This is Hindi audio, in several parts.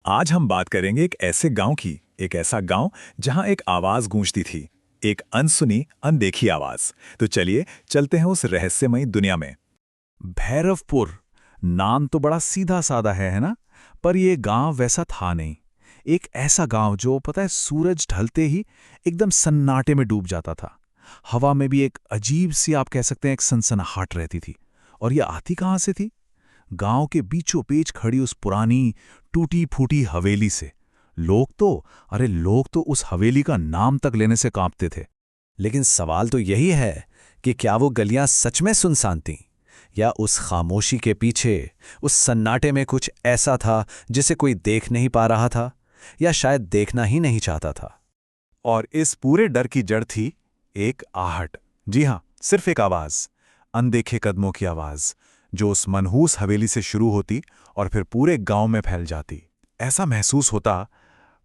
आज हम बात करेंगे एक ऐसे गांव की, एक ऐसा गांव जहां एक आवाज गूंजती थी, एक अनसुनी, अनदेखी आवाज। तो चलिए चलते हैं उस रहस्यमयी दुनिया में। भैरवपुर। नाम तो बड़ा सीधा साधा है ना? पर ये गांव वैसा था नहीं। एक ऐसा गांव जो पता है सूरज ढलते ही एकदम सन्नाटे में डूब जाता था। हवा में भी एक अजीब सी आप कह सकते हैं एक सनसनाहट रहती थी। और ये आती कहाँ से थी? गांव के बीचों बीच खड़ी उस पुरानी टूटी फूटी हवेली से। लोग तो उस हवेली का नाम तक लेने से कांपते थे। लेकिन सवाल तो यही है कि क्या वो गलियां सच में सुनसान थीं? या उस खामोशी के पीछे, उस सन्नाटे में कुछ ऐसा था जिसे कोई देख नहीं पा रहा था, या शायद देखना ही नहीं चाहता था। और इस पूरे डर की जड़ थी एक आहट। जी हां, सिर्फ एक आवाज, अनदेखे कदमों की आवाज, जो उस मनहूस हवेली से शुरू होती और फिर पूरे गांव में फैल जाती। ऐसा महसूस होता,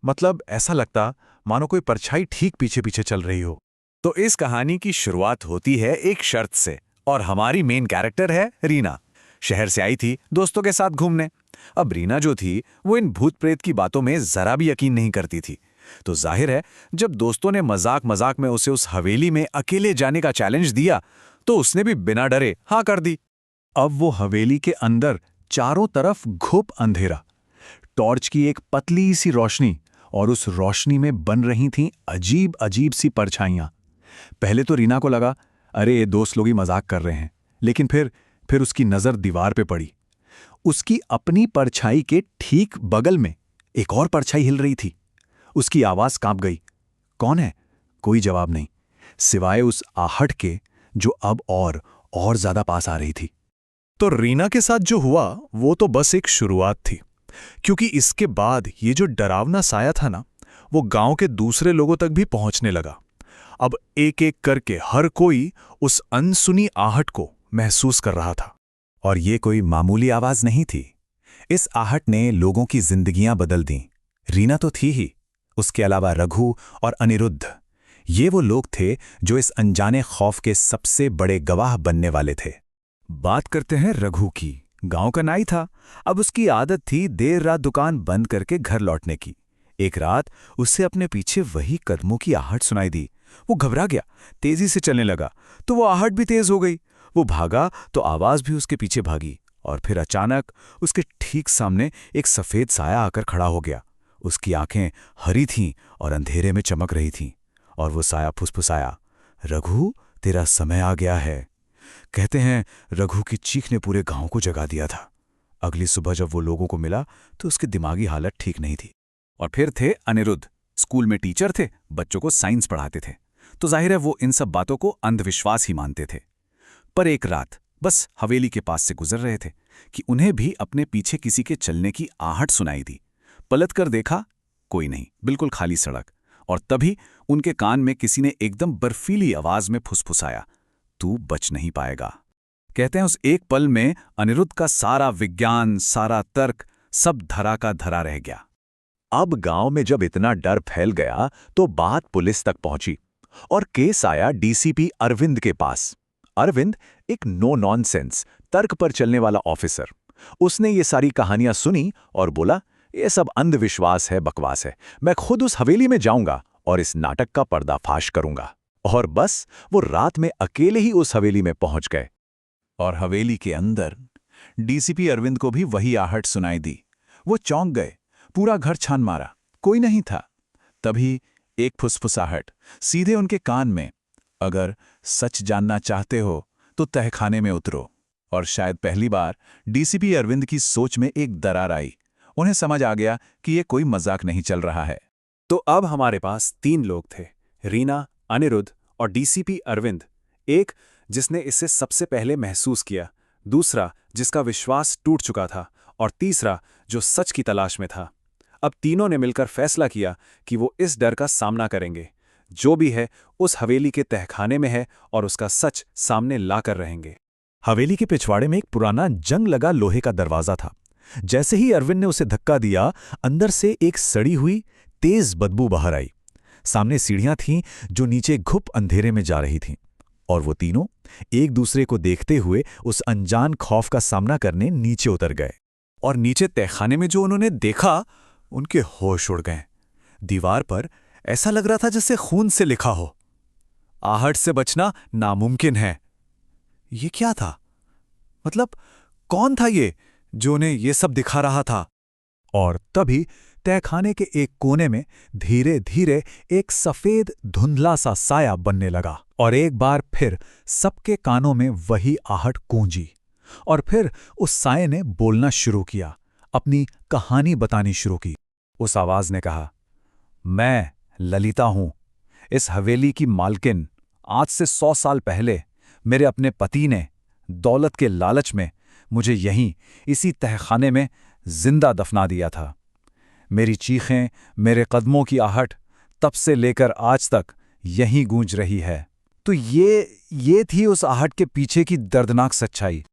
मतलब ऐसा लगता मानो कोई परछाई ठीक पीछे पीछे चल रही हो। तो इस कहानी की शुरुआत होती है एक शर्त से, और हमारी मेन कैरेक्टर है रीना। शहर से आई थी दोस्तों के साथ घूमने। अब रीना जो थी वो इन भूत प्रेत की बातों में जरा भी यकीन नहीं करती थी। तो जाहिर है, जब दोस्तों ने मजाक मजाक में उसे उस हवेली में अकेले जाने का चैलेंज दिया, तो उसने भी बिना डरे हाँ कर दी। अब वो हवेली के अंदर चारों तरफ घुप अंधेरा, टॉर्च की एक पतली सी रोशनी, और उस रोशनी में बन रही थीं अजीब अजीब सी परछाइयां। पहले तो रीना को लगा, अरे ये दोस्त लोग ही मजाक कर रहे हैं, लेकिन फिर उसकी नजर दीवार पे पड़ी। उसकी अपनी परछाई के ठीक बगल में एक और परछाई हिल रही थी। उसकी आवाज कांप गई। कौन है? कोई जवाब नहीं, सिवाय उस आहट के जो अब और ज्यादा पास आ रही थी। तो रीना के साथ जो हुआ वो तो बस एक शुरुआत थी, क्योंकि इसके बाद ये जो डरावना साया था ना, वो गांव के दूसरे लोगों तक भी पहुंचने लगा। अब एक एक करके हर कोई उस अनसुनी आहट को महसूस कर रहा था। और ये कोई मामूली आवाज नहीं थी। इस आहट ने लोगों की जिंदगियां बदल दीं। रीना तो थी ही, उसके अलावा रघु और अनिरुद्ध, ये वो लोग थे जो इस अनजाने खौफ के सबसे बड़े गवाह बनने वाले थे। बात करते हैं रघु की। गांव का नाई था। अब उसकी आदत थी देर रात दुकान बंद करके घर लौटने की। एक रात उसे अपने पीछे वही कदमों की आहट सुनाई दी। वो घबरा गया, तेजी से चलने लगा, तो वो आहट भी तेज हो गई। वो भागा तो आवाज भी उसके पीछे भागी, और फिर अचानक उसके ठीक सामने एक सफेद साया आकर खड़ा हो गया। उसकी आंखें हरी थीं और अंधेरे में चमक रही थीं, और वो साया फुसफुसाया, रघु, तेरा समय आ गया है। कहते हैं रघु की चीख ने पूरे गांव को जगा दिया था। अगली सुबह जब वो लोगों को मिला तो उसकी दिमागी हालत ठीक नहीं थी। और फिर थे अनिरुद्ध, स्कूल में टीचर थे, बच्चों को साइंस पढ़ाते थे, तो जाहिर है वो इन सब बातों को अंधविश्वास ही मानते थे। पर एक रात बस हवेली के पास से गुजर रहे थे कि उन्हें भी अपने पीछे किसी के चलने की आहट सुनाई दी। पलट कर देखा, कोई नहीं, बिल्कुल खाली सड़क। और तभी उनके कान में किसी ने एकदम बर्फीली आवाज में फुसफुसाया, तू बच नहीं पाएगा। कहते हैं उस एक पल में अनिरुद्ध का सारा विज्ञान, सारा तर्क, सब धरा का धरा रह गया। अब गांव में जब इतना डर फैल गया तो बात पुलिस तक पहुंची, और केस आया डीसीपी अरविंद के पास। अरविंद एक नो नॉनसेंस, तर्क पर चलने वाला ऑफिसर। उसने ये सारी कहानियां सुनी और बोला, ये सब अंधविश्वास है, बकवास है। मैं खुद उस हवेली में जाऊंगा और इस नाटक का पर्दाफाश करूंगा। और बस वो रात में अकेले ही उस हवेली में पहुंच गए। और हवेली के अंदर डीसीपी अरविंद को भी वही आहट सुनाई दी। वो चौंक गए, पूरा घर छान मारा, कोई नहीं था। तभी एक फुसफुसाहट सीधे उनके कान में, अगर सच जानना चाहते हो तो तहखाने में उतरो। और शायद पहली बार डीसीपी अरविंद की सोच में एक दरार आई। उन्हें समझ आ गया कि ये कोई मजाक नहीं चल रहा है। तो अब हमारे पास 3 लोग थे, रीना, अनिरुद्ध और डीसीपी अरविंद। एक जिसने इसे सबसे पहले महसूस किया, दूसरा जिसका विश्वास टूट चुका था, और तीसरा जो सच की तलाश में था। अब तीनों ने मिलकर फैसला किया कि वो इस डर का सामना करेंगे। जो भी है उस हवेली के तहखाने में है, और उसका सच सामने लाकर रहेंगे। हवेली के पिछवाड़े में एक पुराना जंग लगा लोहे का दरवाजा था। जैसे ही अरविंद ने उसे धक्का दिया, अंदर से एक सड़ी हुई तेज बदबू बाहर आई। सामने सीढ़ियां थीं जो नीचे घुप अंधेरे में जा रही थीं, और वो तीनों एक दूसरे को देखते हुए उस अनजान खौफ का सामना करने नीचे उतर गए। और नीचे तहखाने में जो उन्होंने देखा उनके होश उड़ गए। दीवार पर ऐसा लग रहा था जैसे खून से लिखा हो, आहट से बचना नामुमकिन है। ये क्या था? मतलब कौन था ये जो उन्हें ये सब दिखा रहा था? और तभी तहखाने के एक कोने में धीरे धीरे एक सफेद धुंधला सा साया बनने लगा, और एक बार फिर सबके कानों में वही आहट गूंजी। और फिर उस साये ने बोलना शुरू किया, अपनी कहानी बतानी शुरू की। उस आवाज ने कहा, मैं ललिता हूं, इस हवेली की मालकिन। आज से 100 साल पहले मेरे अपने पति ने दौलत के लालच में मुझे यहीं इसी तहखाने में जिंदा दफना दिया था। मेरी चीखें, मेरे कदमों की आहट तब से लेकर आज तक यहीं गूंज रही है। तो ये थी उस आहट के पीछे की दर्दनाक सच्चाई।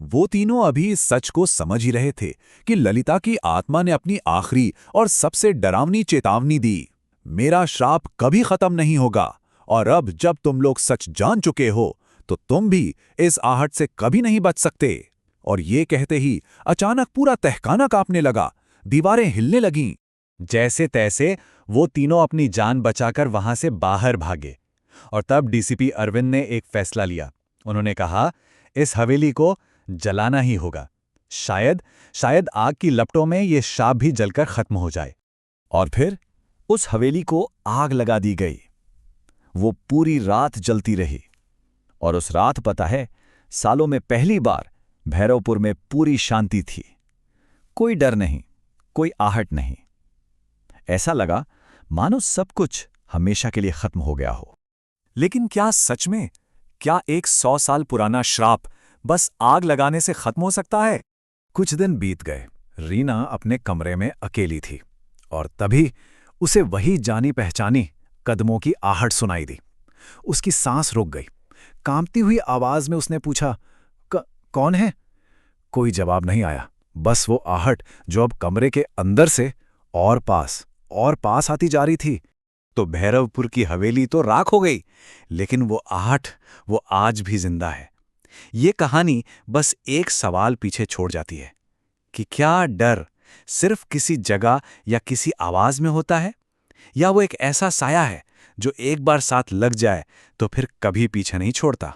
वो तीनों अभी इस सच को समझ ही रहे थे कि ललिता की आत्मा ने अपनी आखिरी और सबसे डरावनी चेतावनी दी, मेरा श्राप कभी खत्म नहीं होगा, और अब जब तुम लोग सच जान चुके हो तो तुम भी इस आहट से कभी नहीं बच सकते। और ये कहते ही अचानक पूरा तहखाना कांपने लगा, दीवारें हिलने लगीं। जैसे तैसे वो तीनों अपनी जान बचाकर वहां से बाहर भागे। और तब डीसीपी अरविंद ने एक फैसला लिया। उन्होंने कहा, इस हवेली को जलाना ही होगा। शायद आग की लपटों में ये शाप भी जलकर खत्म हो जाए। और फिर उस हवेली को आग लगा दी गई। वो पूरी रात जलती रही, और उस रात पता है, सालों में पहली बार भैरवपुर में पूरी शांति थी। कोई डर नहीं, कोई आहट नहीं। ऐसा लगा मानो सब कुछ हमेशा के लिए खत्म हो गया हो। लेकिन क्या सच में, क्या एक 100 साल पुराना श्राप बस आग लगाने से खत्म हो सकता है? कुछ दिन बीत गए। रीना अपने कमरे में अकेली थी, और तभी उसे वही जानी पहचानी कदमों की आहट सुनाई दी। उसकी सांस रुक गई। कांपती हुई आवाज में उसने पूछा, कौन है? कोई जवाब नहीं आया, बस वो आहट जो अब कमरे के अंदर से और पास आती जा रही थी। तो भैरवपुर की हवेली तो राख हो गई, लेकिन वो आहट, वो आज भी जिंदा है। ये कहानी बस एक सवाल पीछे छोड़ जाती है कि क्या डर सिर्फ किसी जगह या किसी आवाज में होता है, या वो एक ऐसा साया है जो एक बार साथ लग जाए तो फिर कभी पीछे नहीं छोड़ता।